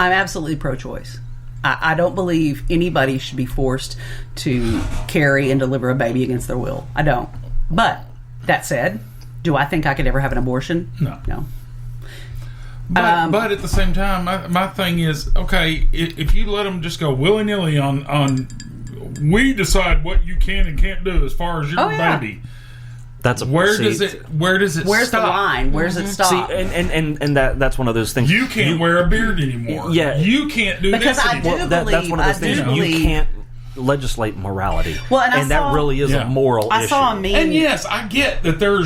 I'm absolutely pro-choice. I don't believe anybody should be forced to carry and deliver a baby against their will. I don't. But that said, do I think I could ever have an abortion? No. But at the same time, my thing is, okay, if you let them just go willy-nilly on we decide what you can and can't do as far as your baby. Where does it Where's stop? the line? Where does it stop? See, and that's one of those things. You can't wear a beard anymore. Yeah. You can't do because this I anymore. do That's believe, one of those things. You can't legislate morality. Well, and that really is a moral issue. I saw a meme. And yes, I get that there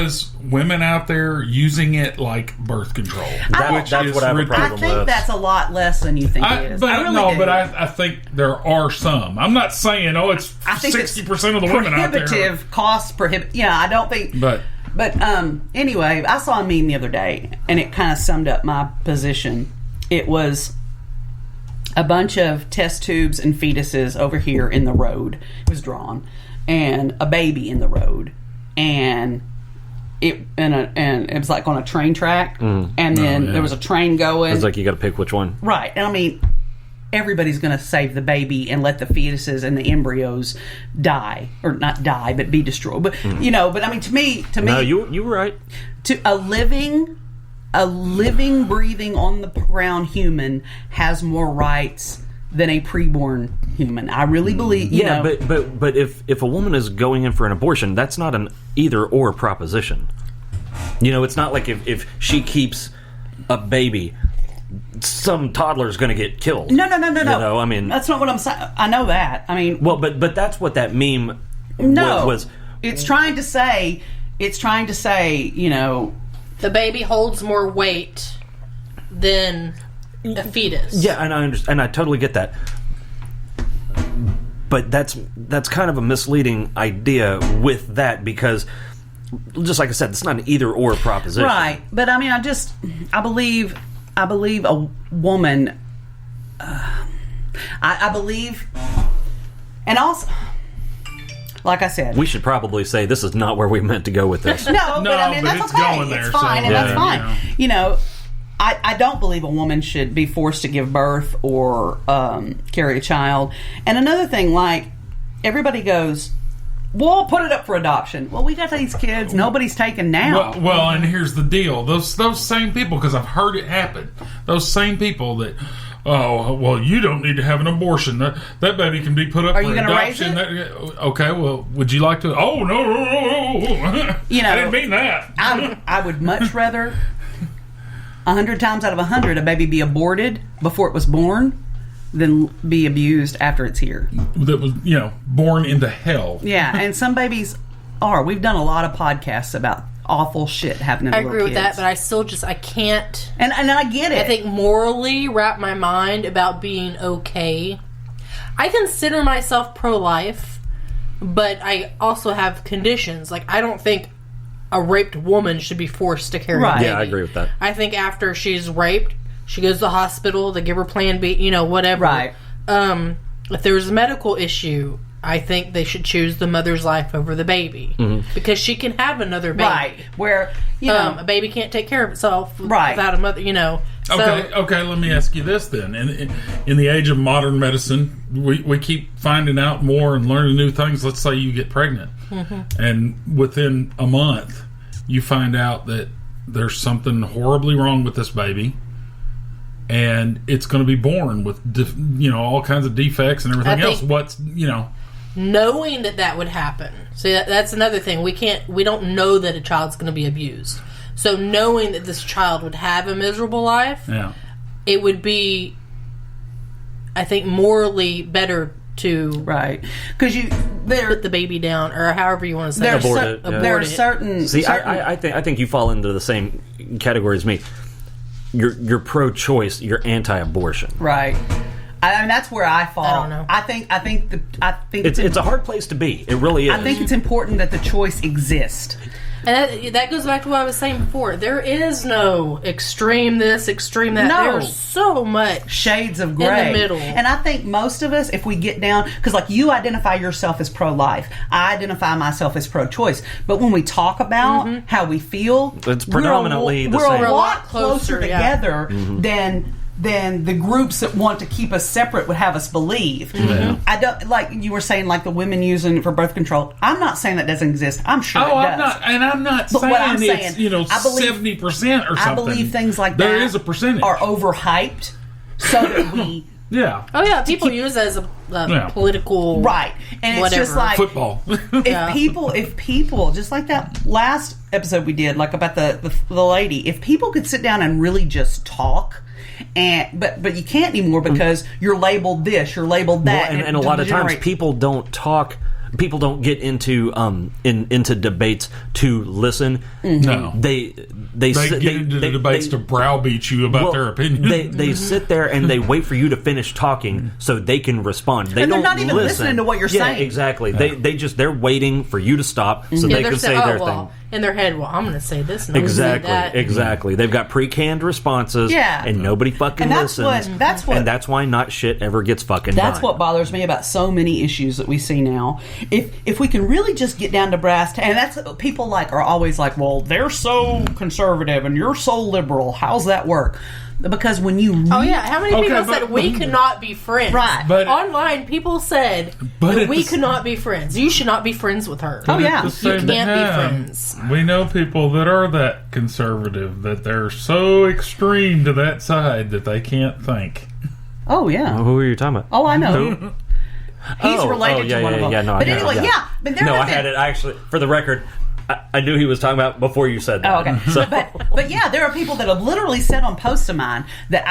is women out there using it like birth control. That's what I have a problem with. I think that's a lot less than you think it is. I think there are some. I'm not saying, it's 60% of the women out there. Prohibitive. Yeah, I don't think. But anyway, I saw a meme the other day, and it kind of summed up my position. It was a bunch of test tubes and fetuses over here in the road. It was drawn, and a baby in the road. And it was like on a train track, and then there was a train going. It's like you got to pick which one, right? And I mean, everybody's going to save the baby and let the fetuses and the embryos die, or not die, but be destroyed. But but I mean, to me, no, you were right. To a living, breathing on the ground human has more rights than a preborn human. I really believe. But if a woman is going in for an abortion, that's not an either or proposition. It's not like if she keeps a baby, some toddler's going to get killed. No. I mean, that's not what I'm saying. I know that. I mean, well, but that's what that meme was. It's trying to say. The baby holds more weight than a fetus. Yeah, and I understand, and I totally get that. But that's kind of a misleading idea with that, because just like I said, it's not an either or proposition. Right. But I mean, I believe a woman I believe, and also, like I said, we should probably say this is not where we meant to go with this. But I mean, that's okay. It's fine, and that's fine. I don't believe a woman should be forced to give birth or carry a child. And another thing, like, everybody goes, we'll put it up for adoption. Well, we got these kids. Nobody's taken now. Well, and here's the deal. Those same people, because I've heard it happen, those same people that, you don't need to have an abortion. That baby can be put up for adoption. Are you going to raise it? Okay, well, would you like to? Oh, no. I didn't mean that. I would much rather, 100 times out of 100, a baby be aborted before it was born than be abused after it's here. That was, born into hell. Yeah, and some babies are. We've done a lot of podcasts about awful shit happening to little kids. I agree with that, but I can't. And I get it. I think morally wrap my mind about being okay. I consider myself pro-life, but I also have conditions. Like, I don't think a raped woman should be forced to carry a baby. Yeah, I agree with that. I think after she's raped, she goes to the hospital, they give her plan B, whatever. Right. If there's a medical issue, I think they should choose the mother's life over the baby. Mm-hmm. Because she can have another baby. Right. Where, a baby can't take care of itself without a mother, Okay, let me ask you this then. In the age of modern medicine, we keep finding out more and learning new things. Let's say you get pregnant. Mm-hmm. And within a month, you find out that there's something horribly wrong with this baby. And it's going to be born with, all kinds of defects and everything else. Knowing that would happen. See, that's another thing. We don't know that a child's going to be abused. So knowing that this child would have a miserable life, it would be, I think, morally better to because put the baby down, or however you want to say it. There are certain. See, I think you fall into the same category as me. You're pro-choice. You're anti-abortion. Right. I mean, that's where I fall. I don't know. I think it's a hard place to be. It really is. I think it's important that the choice exists. And that goes back to what I was saying before. There is no extreme this, extreme that. No. There's so much shades of gray in the middle. And I think most of us, if we get down, because like you identify yourself as pro-life, I identify myself as pro-choice. But when we talk about how we feel, it's predominantly the same. We're a lot closer together than the groups that want to keep us separate would have us believe. I don't, like you were saying, like the women using it for birth control. I'm not saying that doesn't exist. I'm sure it does. I'm not But saying what I'm it's saying, I believe, 70% or something. I believe things like there that is a percentage are overhyped so that we yeah. Oh yeah, people use it as a political right, and whatever. it's just like football. if people just like that last episode we did, like about the lady, if people could sit down and really just talk. But you can't anymore because you're labeled this, you're labeled that, and a lot of times people don't talk. People don't get into debates to listen. No, they get into the debates to browbeat you about their opinion. They sit there and they wait for you to finish talking so they can respond. They and don't they're not even listen. listening to what you're saying. Exactly. They're waiting for you to stop so they can say their thing. In their head, I'm going to say this. And I'm Exactly. Say that. Exactly. They've got pre-canned responses. Yeah. And nobody fucking listens. And that's why not shit ever gets fucking done. That's what bothers me about so many issues that we see now. If we can really just get down to brass and that's people like are always like, well, they're so conservative and you're so liberal. How's that work? Because when you how many people said we could not be friends? Right. But online, people said that we could not be friends. You should not be friends with her. Oh yeah, you can't be friends. We know people that are that conservative, that they're so extreme to that side that they can't think. Oh yeah. Who are you talking about? Oh, I know. He's related to one of them. No, but anyway, but there I had it actually for the record. I knew he was talking about before you said that. Oh, okay. So. But yeah, there are people that have literally said on posts of mine that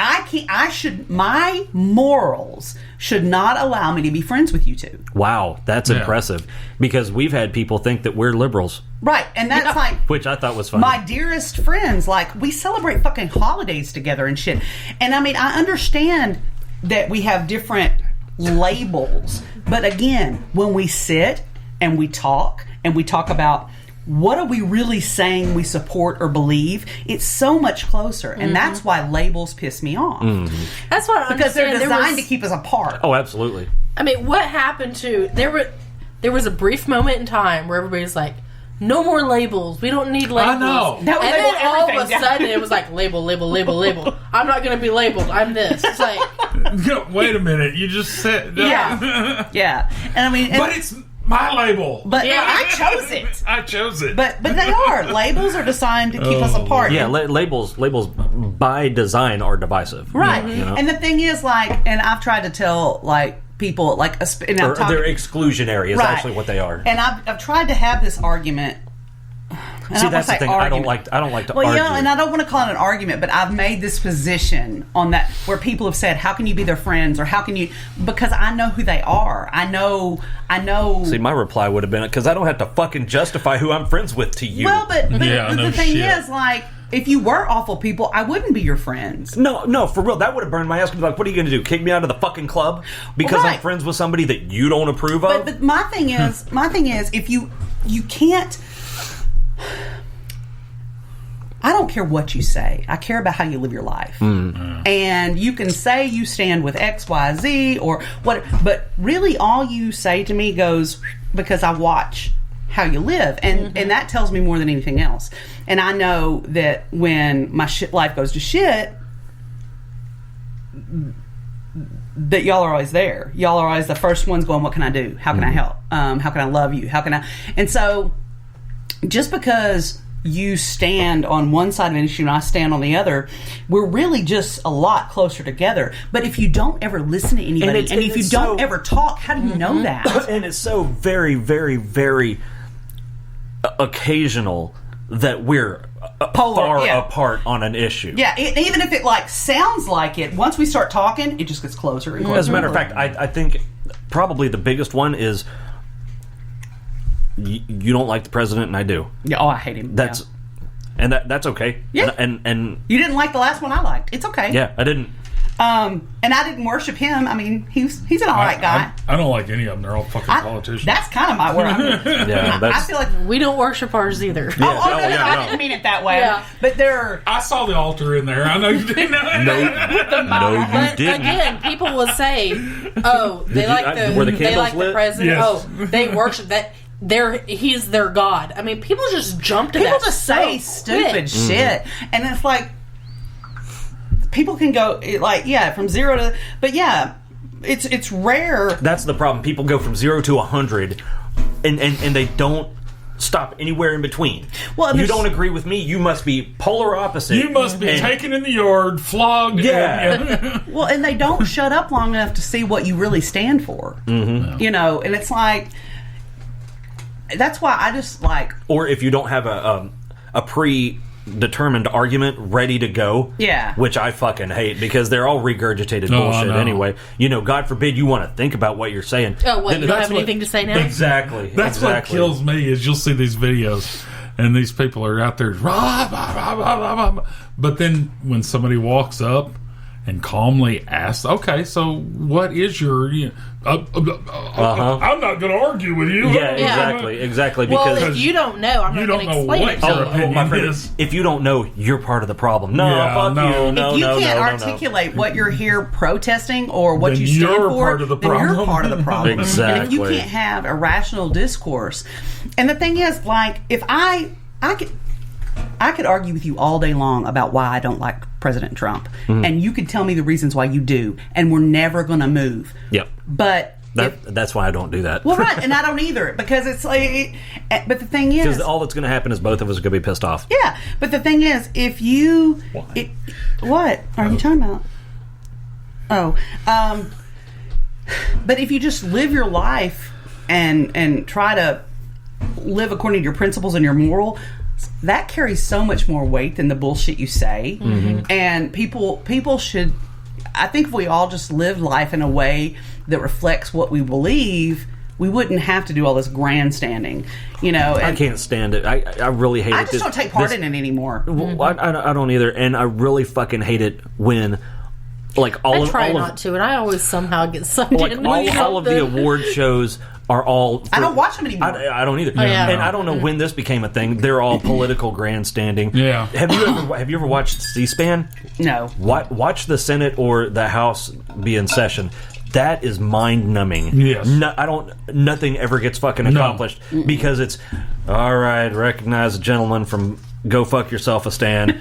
my morals should not allow me to be friends with you two. Wow, that's impressive. Because we've had people think that we're liberals. Right, and that's like... Which I thought was funny. My dearest friends, like, we celebrate fucking holidays together and shit. And I mean, I understand that we have different labels. But again, when we sit and we talk about... what are we really saying we support or believe? It's so much closer, and that's why labels piss me off. That's what I because they're designed to keep us apart. Oh, absolutely. I mean, what happened to there was a brief moment in time where everybody's like, no more labels. We don't need labels. I know. And then all of a sudden it was like label, label, label, label. I'm not going to be labeled. I'm this. It's like, wait a minute. You just said yeah. And I mean, but it's my label. But I chose it. I chose it. But they are. Labels are designed to keep us apart. Yeah, labels by design are divisive. Right. You know? And the thing is, like, and I've tried to tell, like, people, like, and they're exclusionary is actually what they are. And I've tried to have this argument. See, that's the thing. Argument. I don't like to argue. argue. Yeah, and I don't want to call it an argument, but I've made this position on that where people have said, "How can you be their friends?" or "How can you?" Because I know who they are. I know. See, my reply would have been, because I don't have to fucking justify who I'm friends with to you. Well, but the thing is, like, if you were awful people, I wouldn't be your friends. No, for real, that would have burned my ass. Like, what are you going to do? Kick me out of the fucking club because I'm friends with somebody that you don't approve of? But my thing is, if you can't. I don't care what you say. I care about how you live your life. And you can say you stand with X, Y, Z, or what, but really all you say to me goes because I watch how you live. And that tells me more than anything else. And I know that when my life goes to shit, that y'all are always there. Y'all are always the first ones going, what can I do? How can I help? How can I love you? How can I? And so just because you stand on one side of an issue and I stand on the other, we're really just a lot closer together. But if you don't ever listen to anybody, and if you don't ever talk, how do you know that? And it's so very, very, very occasional that we're far apart on an issue. Yeah, even if it like sounds like it, once we start talking, it just gets closer and closer. As a matter of fact, I think probably the biggest one is you don't like the president and I do. Yeah, I hate him. That's and that's okay. Yeah. And you didn't like the last one I liked. It's okay. Yeah, I didn't. And I didn't worship him. I mean, he's an all right guy. I don't like any of them. They're all fucking politicians. That's kind of where I'm. I feel like we don't worship ours either. No, I didn't mean it that way. Yeah. But there. I saw the altar in there. I know you didn't. No, you didn't. Again, people will say, "Oh, they like the president. Yes. Oh, they worship that." He's their god. I mean, people just jump to that. People just say stupid shit, and it's like people can go from 0 to, but it's rare. That's the problem. People go from 0 to 100, and they don't stop anywhere in between. Well, you don't agree with me, you must be polar opposite. You must be taken in the yard, flogged. Yeah. Well, and they don't shut up long enough to see what you really stand for. Mm-hmm. And it's like. That's why I just like... Or if you don't have a predetermined argument ready to go, which I fucking hate, because they're all regurgitated bullshit anyway. God forbid you want to think about what you're saying. Oh, what, you don't have anything to say now? Exactly. That's what kills me, is you'll see these videos, and these people are out there, but then when somebody walks up and calmly asks, okay, so what is your... I'm not going to argue with you. Yeah, exactly. Because if you don't know, I'm not going to explain it to you. My friend, if you don't know, you're part of the problem. No, fuck you. No, if you can't articulate what you're here protesting or what you stand for, part of the then you're part of the problem. Exactly. And if you can't have a rational discourse, and the thing is, like, if I could argue with you all day long about why I don't like President Trump, and you could tell me the reasons why you do, and we're never going to move. Yep. But that's why I don't do that. Well, right, and I don't either, because it's like. But the thing is, because all that's going to happen is both of us are going to be pissed off. Yeah, but the thing is, if you, what are you talking about? Oh, but if you just live your life and try to live according to your principles and your moral. That carries so much more weight than the bullshit you say. Mm-hmm. And people should, I think if we all just lived life in a way that reflects what we believe, we wouldn't have to do all this grandstanding, I can't stand it. I really hate it. I just don't take part in it anymore. Well, I don't either, and I really fucking hate it when, like, I try not to, and I always somehow get sucked in. All of the award shows are all... I don't watch them anymore. I don't either. And I don't know when this became a thing. They're all political grandstanding. Yeah. Have you ever watched C-SPAN? No. Watch the Senate or the House be in session. That is mind-numbing. Yes. Nothing ever gets fucking accomplished because it's, all right, recognize a gentleman from Go Fuck Yourself a Stan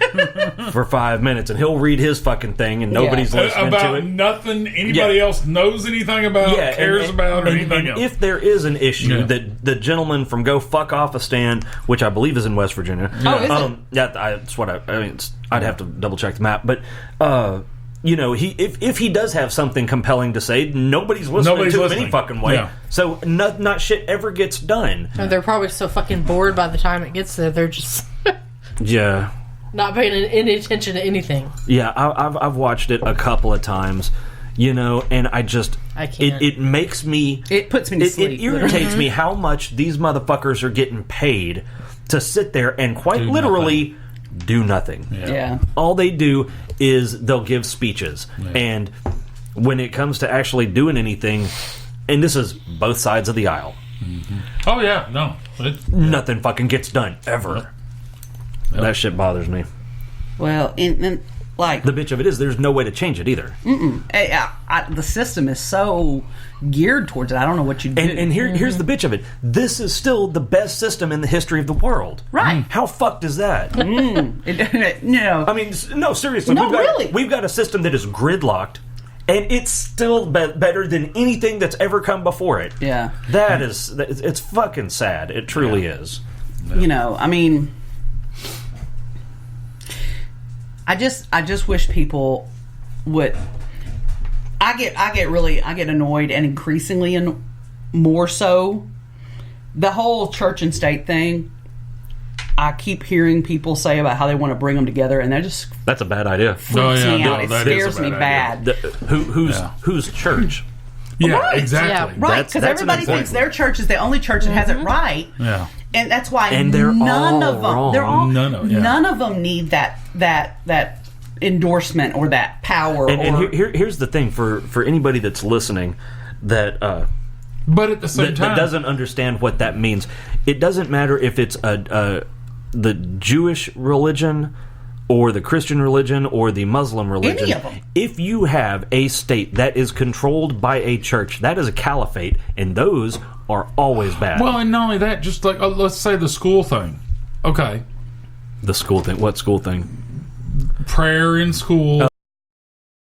for 5 minutes, and he'll read his fucking thing, and nobody's listening about to it. Nothing anybody else knows anything about, cares about, or anything else. If there is an issue that the gentleman from Go Fuck Off a Stan, which I believe is in West Virginia. Oh, is it? That's what I mean. I'd have to double check the map, but if he does have something compelling to say, nobody's listening to him any fucking way. Yeah. So not shit ever gets done. And they're probably so fucking bored by the time it gets there. They're just not paying any attention to anything. Yeah, I've watched it a couple of times, and I can't. It makes me. It puts me to sleep. It irritates me how much these motherfuckers are getting paid to sit there and quite literally do nothing. Yeah. All they do is they'll give speeches. Yeah. And when it comes to actually doing anything, and this is both sides of the aisle. Mm-hmm. Oh, yeah. No. Nothing fucking gets done, ever. Yep. That shit bothers me. Well, and like... The bitch of it is there's no way to change it either. The system is so geared towards it. I don't know what you do. And here's the bitch of it. This is still the best system in the history of the world. Right. How fucked is that? No. I mean, no, seriously. We've got a system that is gridlocked, and it's still better than anything that's ever come before it. Yeah. It's fucking sad. It truly is. Yeah. I mean... I just wish people would. I get annoyed, and increasingly more so. The whole church and state thing. I keep hearing people say about how they want to bring them together, and that's a bad idea. Freaks me out. It scares me bad. Whose church? Yeah, right. Exactly. Yeah, right, because everybody thinks their church is the only church that has it right. Yeah. And that's why none of them. None of them need that endorsement or that power. And here's the thing for anybody that's listening that but at the same time that doesn't understand what that means. It doesn't matter if it's the Jewish religion or the Christian religion or the Muslim religion. Any of them. If you have a state that is controlled by a church, that is a caliphate, and those are always bad. Well, and not only that, just like let's say the school thing. Okay. The school thing. What school thing? Prayer in school.